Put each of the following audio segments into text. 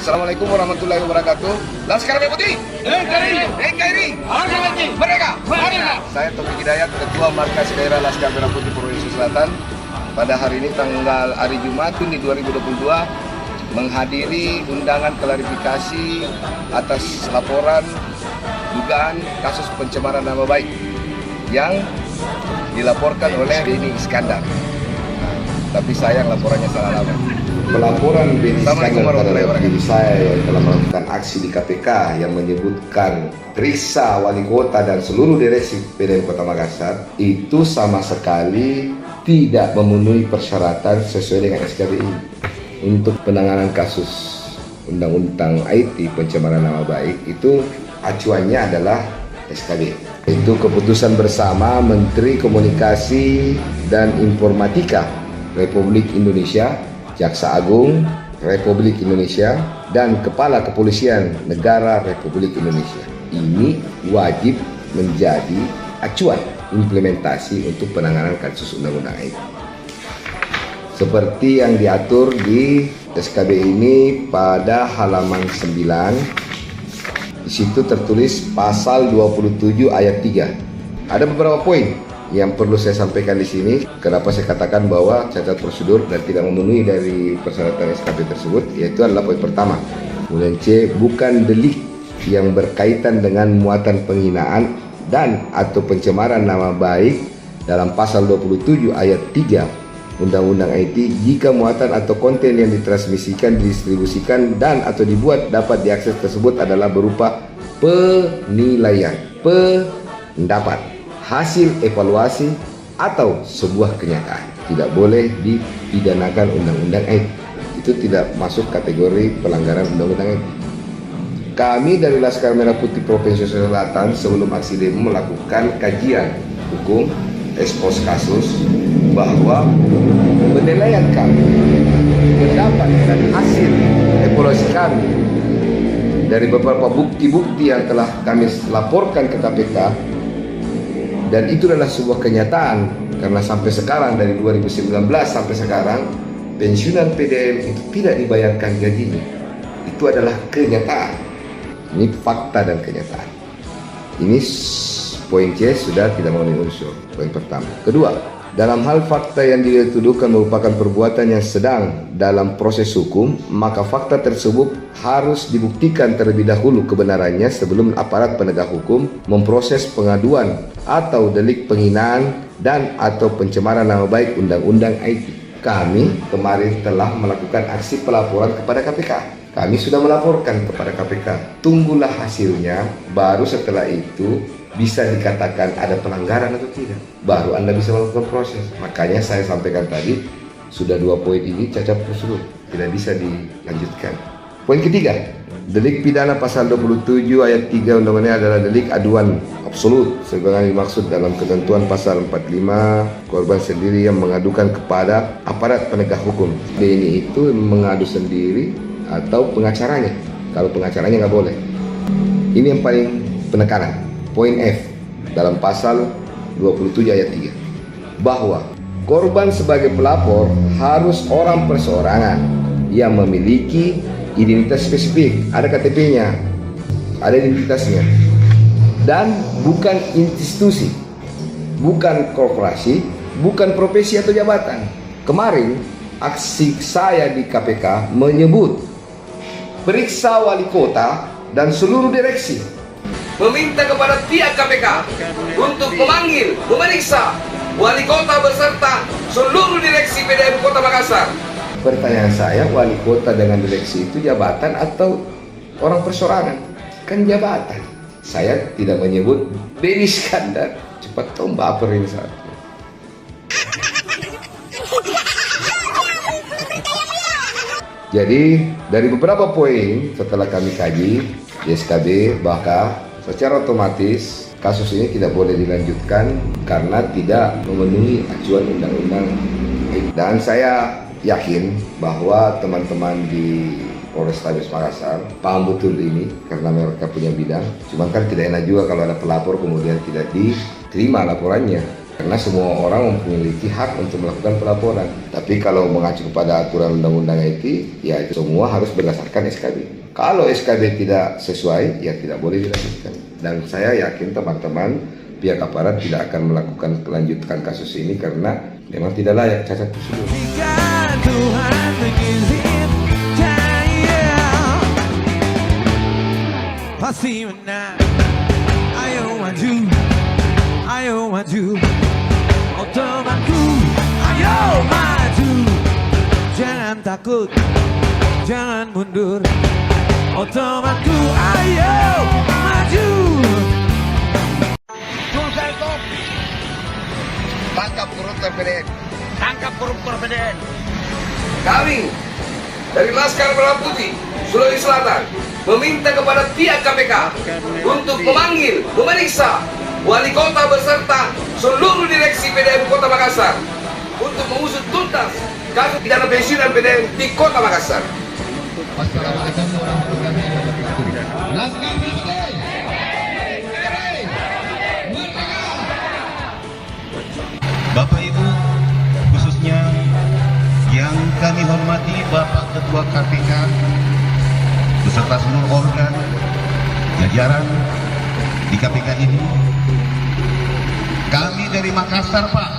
Assalamualaikum warahmatullahi wabarakatuh. Laskar Merah Putih, NKRI, Merdeka. Saya Taufik Hidayat, Ketua Markas Daerah Laskar Merah Putih Provinsi Selatan. Pada hari ini tanggal hari Jumat Juni 2022 menghadiri undangan klarifikasi atas laporan dugaan kasus pencemaran nama baik yang dilaporkan oleh Beni Iskandar. Tapi sayang laporannya salah alamat. Pelaporan Beni Iskandar terhadap diri saya yang telah melakukan aksi di KPK yang menyebutkan periksa wali kota dan seluruh direksi PDAM Kota Makassar itu sama sekali tidak memenuhi persyaratan sesuai dengan SKBI. Untuk penanganan kasus undang-undang IT pencemaran nama baik itu acuannya adalah SKB. Itu keputusan bersama Menteri Komunikasi dan Informatika Republik Indonesia, Jaksa Agung Republik Indonesia, dan Kepala Kepolisian Negara Republik Indonesia. Ini wajib menjadi acuan implementasi untuk penanganan kasus undang-undang IT. Seperti yang diatur di SKB ini pada halaman 9, di situ tertulis pasal 27 ayat 3. Ada beberapa poin yang perlu saya sampaikan di sini. Kenapa saya katakan bahwa cacat prosedur dan tidak memenuhi dari persyaratan SKB tersebut, yaitu adalah poin pertama. Kemudian C, bukan delik yang berkaitan dengan muatan penghinaan dan atau pencemaran nama baik dalam pasal 27 ayat 3 Undang-Undang IT jika muatan atau konten yang ditransmisikan, didistribusikan, dan atau dibuat dapat diakses tersebut adalah berupa penilaian, pendapat, hasil evaluasi, atau sebuah kenyataan. Tidak boleh dipidanakan Undang-Undang IT. Itu tidak masuk kategori pelanggaran Undang-Undang IT. Kami dari Laskar Merah Putih Provinsi Selatan sebelum aksi demo melakukan kajian hukum, ekspos kasus, bahwa penilaian kami, pendapat dan hasil evaluasi kami dari beberapa bukti-bukti yang telah kami laporkan ke KPK, dan itu adalah sebuah kenyataan karena sampai sekarang dari 2019 sampai sekarang pensiunan PDAM itu tidak dibayarkan gajinya. Itu adalah kenyataan. Ini fakta dan kenyataan. Ini poin C sudah tidak memenuhi unsur. Poin pertama. Kedua, dalam hal fakta yang dituduhkan merupakan perbuatan yang sedang dalam proses hukum, maka fakta tersebut harus dibuktikan terlebih dahulu kebenarannya sebelum aparat penegak hukum memproses pengaduan atau delik penghinaan dan atau pencemaran nama baik Undang-Undang IT. Kami kemarin telah melakukan aksi pelaporan kepada KPK. Kami sudah melaporkan kepada KPK. Tunggulah hasilnya, baru setelah itu bisa dikatakan ada pelanggaran atau tidak, baru Anda bisa melakukan proses. Makanya saya sampaikan tadi, sudah 2 poin ini cacat prosedur, tidak bisa dilanjutkan. Poin ketiga, delik pidana pasal 27 ayat 3 undang-undang adalah delik aduan absolut sebagaimana dimaksud dalam ketentuan pasal 45, korban sendiri yang mengadukan kepada aparat penegak hukum. Ini itu mengadu sendiri atau pengacaranya. Kalau pengacaranya nggak boleh. Ini yang paling penekanan. Poin F dalam pasal 27 ayat 3, bahwa korban sebagai pelapor harus orang perseorangan yang memiliki identitas spesifik, ada KTP-nya, ada identitasnya, dan bukan institusi, bukan korporasi, bukan profesi atau jabatan. Kemarin aksi saya di KPK menyebut periksa wali kota dan seluruh direksi, meminta kepada pihak KPK untuk memeriksa wali kota beserta seluruh direksi PDAM Kota Makassar. Pertanyaan saya, wali kota dengan direksi itu jabatan atau orang perseorangan? Kan jabatan. Saya tidak menyebut Beni Iskandar. Cepat tahu baper ini saat. Jadi dari beberapa poin setelah kami kaji di SKB, bahkan secara otomatis kasus ini tidak boleh dilanjutkan karena tidak memenuhi acuan undang-undang. Dan saya yakin bahwa teman-teman di Polrestabes Makassar paham betul ini karena mereka punya bidang. Cuma kan tidak enak juga kalau ada pelapor kemudian tidak diterima laporannya. Karena semua orang memiliki hak untuk melakukan pelaporan. Tapi kalau mengacu kepada aturan undang-undang IT, ya itu semua harus berdasarkan SKB. Kalau SKB tidak sesuai, ya tidak boleh dilanjutkan. Dan saya yakin teman-teman pihak aparat tidak akan melakukan kelanjutan kasus ini karena memang tidak layak cacat prosedur. Pasti menang. Ayo maju, oh temanku, ayo maju. Jangan takut, jangan mundur, oh temanku, ayo maju. Tangkap koruptor PDN. Tangkap koruptor PDN. Kami dari Laskar Merah Putih Sulawesi Selatan meminta kepada pihak KPK untuk memanggil, memeriksa wali kota beserta seluruh direksi PDN Kota Makassar untuk mengusut tuntas kasus pidana pensiunan PDN di Kota Makassar. Bapak Ibu, khususnya yang kami hormati Bapak Ketua KPK beserta seluruh organ jajaran di KPK ini. Kami dari Makassar, Pak,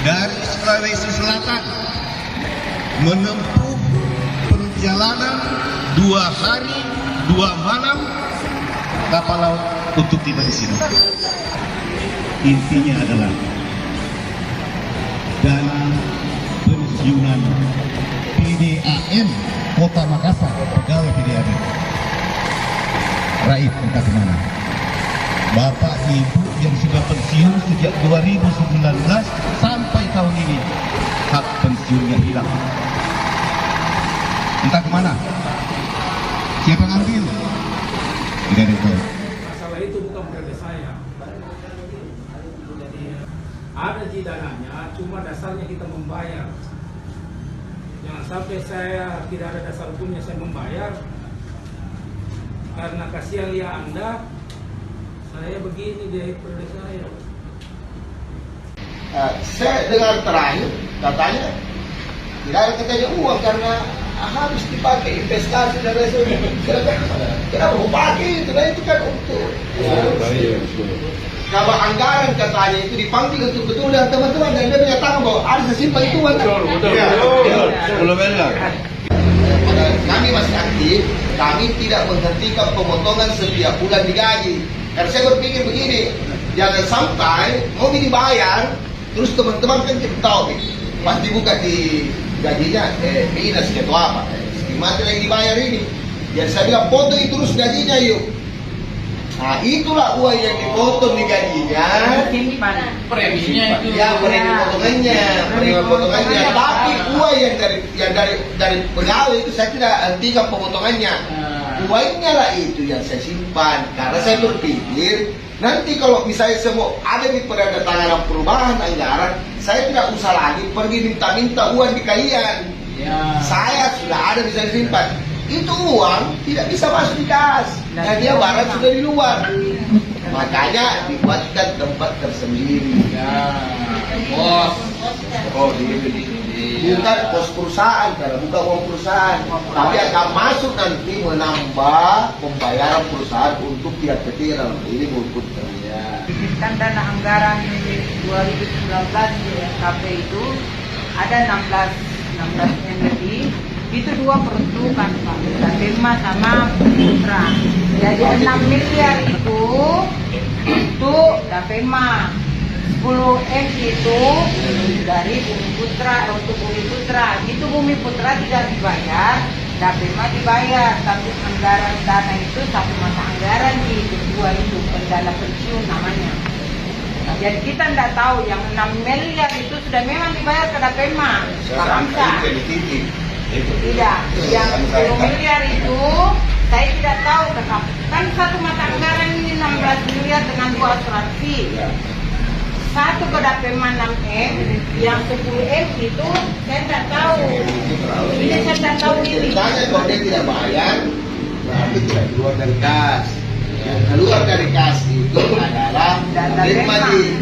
dari Sulawesi Selatan menempuh perjalanan 2 hari 2 malam kapal laut untuk tiba di sini. Intinya adalah dana pensiunan PDAM Kota Makassar, pegawai PDAM. Raib entah kemana. Bapak Ibu yang sudah pensiun sejak 2019 sampai tahun ini, hak pensiunnya hilang. Entah kemana. Siapa ngambil? Tidak ada yang tahu. Masalah itu bukan berada saya. Jadi ada di dananya, cuma dasarnya kita membayar. Jangan sampai saya tidak ada dasar hukumnya saya membayar. Karena kasihan ya Anda, saya begini di periode saya. Saya dengar terakhir katanya tidak ada katanya uang karena harus dipakai investasi dan lain sebagainya. Kenapa mau pakai itu? Nah itu kan untuk kalau anggaran katanya itu dipanggil untuk betul dan teman-teman dan dia menyatakan bahwa harus simpan itu uang. Kami masih aktif, kami tidak menghentikan pemotongan setiap bulan digaji. Karena saya berpikir begini, jangan sampai mau dibayar, terus teman-teman kan kita tahu, pas dibuka di gajinya, minus atau apa, mati lagi dibayar ini. Jadi saya bilang potong itu terus gajinya yuk. Nah itulah uang yang dipotong di gajinya. Preminya itu. Ya premi potongannya. Tapi uang yang dari pegawai itu saya tidak hentikan pemotongannya. Uangnya lah itu yang saya simpan. Karena saya berpikir nanti kalau misalnya semua ada di penandatanganan perubahan anggaran, saya tidak usah lagi pergi minta-minta uang di kalian. Ya. Saya sudah ada bisa disimpan. Itu uang tidak bisa masuk di kas. Nah dia barang sudah di luar. Makanya dibuatkan tempat tersendiri. Ya. Bos. Oh, bukan pos perusahaan, karena bukan uang perusahaan, tapi akan masuk nanti menambah pembayaran perusahaan untuk pihak ketiga dalam ini maupun ya. Kan dana anggaran 2019 di SKP itu ada 16 lebih, itu 2 peruntukan Pak, Dapema sama Putra. Jadi 6 miliar itu Dapema, 10 M itu dari Bumi Putra, untuk Bumi Putra. Itu Bumi Putra tidak dibayar, Dapema dibayar, tapi anggaran dana itu satu mata anggaran di kedua itu pendana pensiun namanya. Nah, jadi kita tidak tahu yang 6 miliar itu sudah memang dibayar ke Dapema, Pak Hamzah. Tidak, yang 10 miliar itu saya tidak tahu kan satu mata anggaran ini 16 miliar dengan 2 asuransi. Satu ke Dapema 6M, yang 10M itu saya tidak tahu. Ini saya tidak tahu ini. Ceritanya kalau dia tidak bayar, berarti tidak keluar dari kas. Yang keluar dari kas itu adalah Dapema. Dapema.